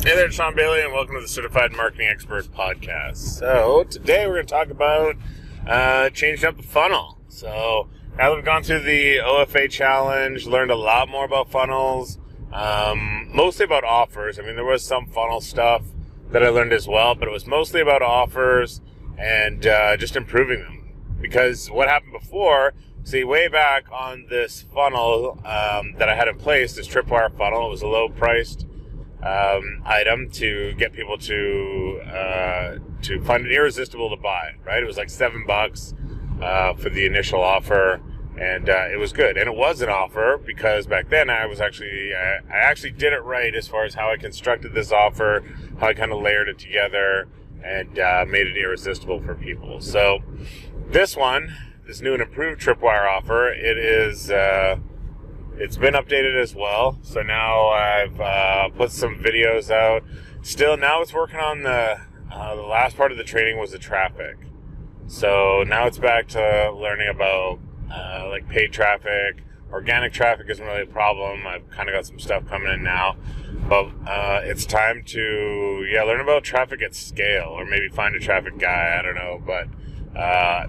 Hey there, Sean Bailey, and welcome to the Certified Marketing Expert Podcast. So today we're going to talk about changing up the funnel. So now that we've gone through the OFA challenge, learned a lot more about funnels, mostly about offers. I mean, there was some funnel stuff that I learned as well, but it was mostly about offers and just improving them. Because what happened before, see, way back on this funnel that I had in place, this tripwire funnel, it was a low-priced item to get people to find it irresistible to buy, right? It was like $7 for the initial offer, and it was good. And it was an offer because back then I actually did it right as far as how I constructed this offer, how I kind of layered it together, and made it irresistible for people. So this new and improved tripwire offer, it's been updated as well. So now I've put some videos out. Still, now it's working on the last part of the training was the traffic. So now it's back to learning about like paid traffic. Organic traffic isn't really a problem. I've kind of got some stuff coming in now. But it's time to learn about traffic at scale, or maybe find a traffic guy. I don't know, but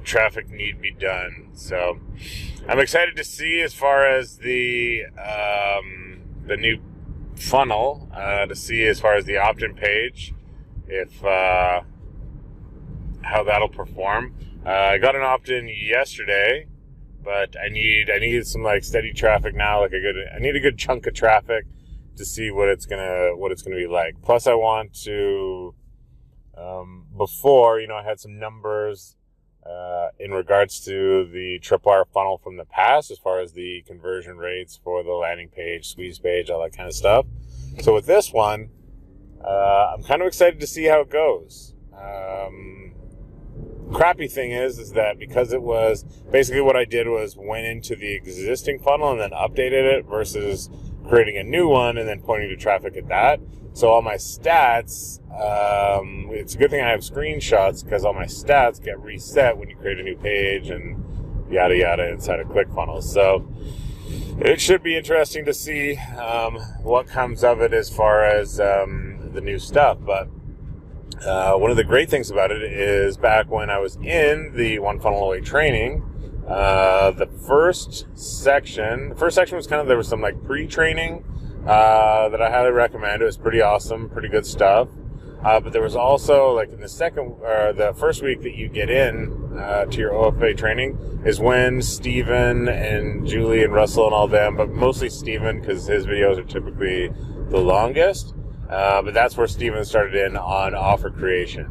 traffic need be done. So I'm excited to see as far as the new funnel, to see as far as the opt-in page, if how that'll perform. I got an opt-in yesterday, but I need some like steady traffic now, I need a good chunk of traffic to see what it's gonna be like. Plus I want to before, I had some numbers in regards to the tripwire funnel from the past, as far as the conversion rates for the landing page, squeeze page, all that kind of stuff. So with this one, I'm kind of excited to see how it goes. Crappy thing is that because it was basically what I did was went into the existing funnel and then updated it versus creating a new one and then pointing to traffic at that. So all my stats, it's a good thing I have screenshots because all my stats get reset when you create a new page and yada yada inside of ClickFunnels. So it should be interesting to see what comes of it as far as the new stuff. But one of the great things about it is back when I was in the One Funnel Away training, the first section was there was some like pre-training that I highly recommend. It was pretty awesome, pretty good stuff. But there was also like in the first week that you get in to your OFA training is when Steven and Julie and Russell and all them, but mostly Steven because his videos are typically the longest. But that's where Steven started in on offer creation.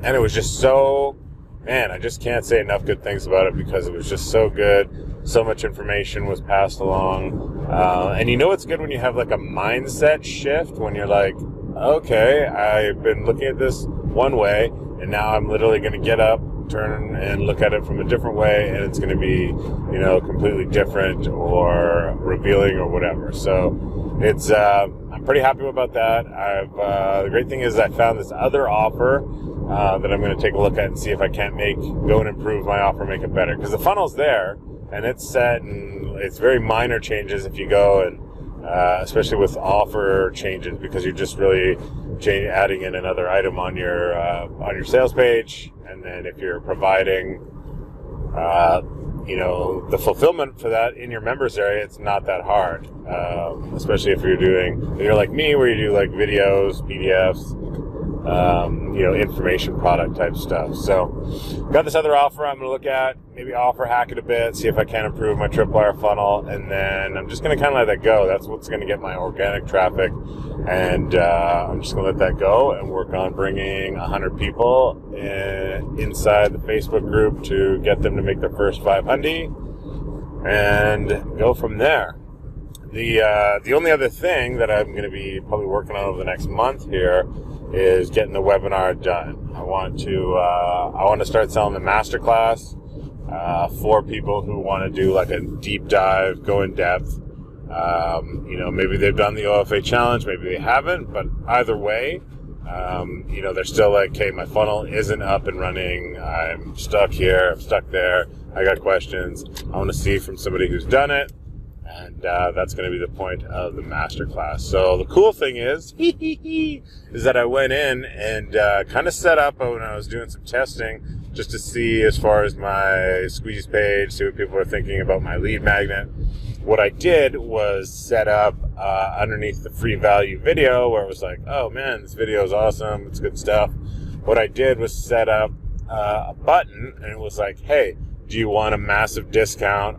And it was just I just can't say enough good things about it because it was just so good. So much information was passed along. And it's good when you have like a mindset shift, when you're like, okay, I've been looking at this one way, and now I'm literally going to get up, turn and look at it from a different way, and it's going to be, completely different or revealing or whatever. So it's, I'm pretty happy about that. The great thing is I found this other offer that I'm going to take a look at and see if I can't go and improve my offer, make it better. Because the funnel's there, and it's set, and it's very minor changes if you go and especially with offer changes, because you're just really adding in another item on your sales page, and then if you're providing the fulfillment for that in your members area, it's not that hard, especially if you're like me, where you do like videos, PDFs, information product type stuff. So got this other offer I'm going to look at, maybe offer hack it a bit, see if I can improve my tripwire funnel, and then I'm just going to kind of let that go. That's what's going to get my organic traffic, and I'm just going to let that go and work on bringing 100 people inside the Facebook group to get them to make their first 500 and go from there. The only other thing that I'm going to be probably working on over the next month here is getting the webinar done. I want to start selling the masterclass for people who want to do like a deep dive, go in depth. Maybe they've done the OFA challenge, maybe they haven't, but either way, they're still like, hey, my funnel isn't up and running. I'm stuck here. I'm stuck there. I got questions. I want to see from somebody who's done it. And that's going to be the point of the masterclass. So the cool thing is that I went in and kind of set up when I was doing some testing just to see as far as my squeeze page, see what people are thinking about my lead magnet. What I did was set up underneath the free value video where it was like, oh man, this video is awesome, it's good stuff. What I did was set up a button, and it was like, hey, do you want a massive discount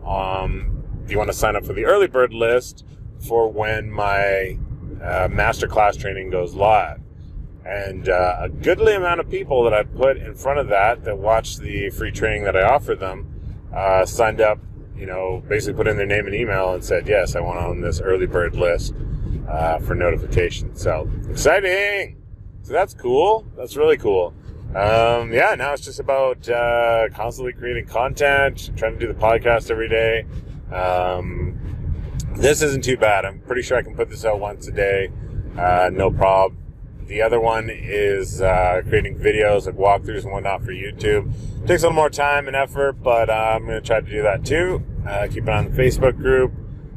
do you want to sign up for the early bird list for when my masterclass training goes live? And a goodly amount of people that I put in front of that watched the free training that I offered them signed up, basically put in their name and email and said, yes, I want on this early bird list for notification. So exciting. So that's cool. That's really cool. Now it's just about constantly creating content, trying to do the podcast every day. This isn't too bad. I'm pretty sure I can put this out once a day. No problem. The other one is creating videos like walkthroughs and whatnot for YouTube. Takes a little more time and effort, but I'm going to try to do that too. Keep it on the Facebook group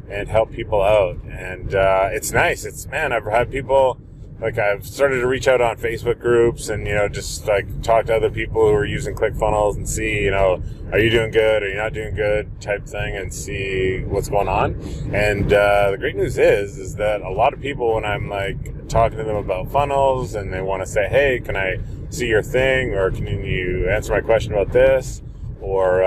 and help people out. And it's nice. I've had people, like I've started to reach out on Facebook groups and, just like talk to other people who are using ClickFunnels and see, are you doing good? Are you not doing good? Type thing, and see what's going on. And the great news is that a lot of people, when I'm like talking to them about funnels and they want to say, hey, can I see your thing? Or can you answer my question about this? Or,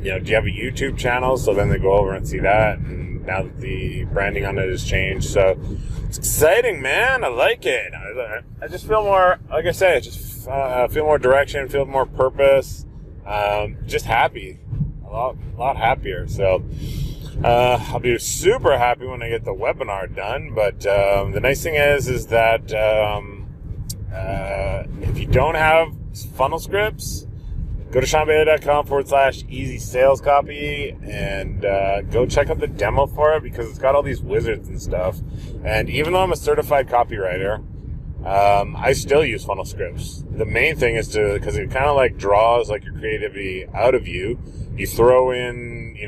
do you have a YouTube channel? So then they go over and see that. And now that the branding on it has changed. So it's exciting, man. I like it. I just feel more, like I said, feel more direction, feel more purpose. Just happy. A lot happier. So I'll be super happy when I get the webinar done. But the nice thing is that if you don't have funnel scripts, go to SeanBailey.com/easy sales copy and go check out the demo for it, because it's got all these wizards and stuff. And even though I'm a certified copywriter, I still use funnel scripts. The main thing is because it kind of like draws like your creativity out of you. You throw in, you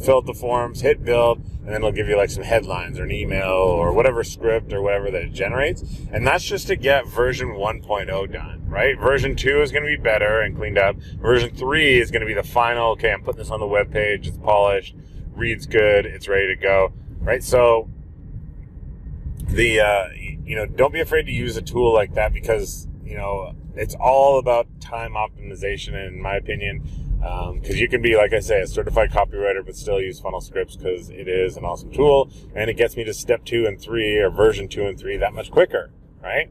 fill out the forms, hit build, and then it'll give you like some headlines or an email or whatever script or whatever that it generates. And that's just to get version 1.0 done, right? Version 2 is going to be better and cleaned up. Version 3 is going to be the final, okay, I'm putting this on the web page, it's polished, reads good, it's ready to go, right? So don't be afraid to use a tool like that, because, it's all about time optimization, in my opinion. Because you can be, like I say, a certified copywriter, but still use funnel scripts, because it is an awesome tool, and it gets me to step 2 and 3 or version 2 and 3 that much quicker, right?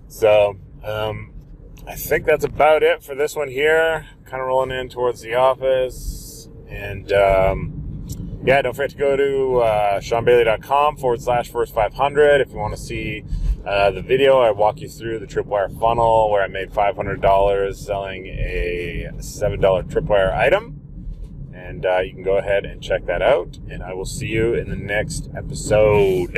So, I think that's about it for this one here. Kind of rolling in towards the office, and don't forget to go to SeanBailey.com/first 500 if you want to see the video. I walk you through the tripwire funnel where I made $500 selling a $7 tripwire item. And you can go ahead and check that out. And I will see you in the next episode.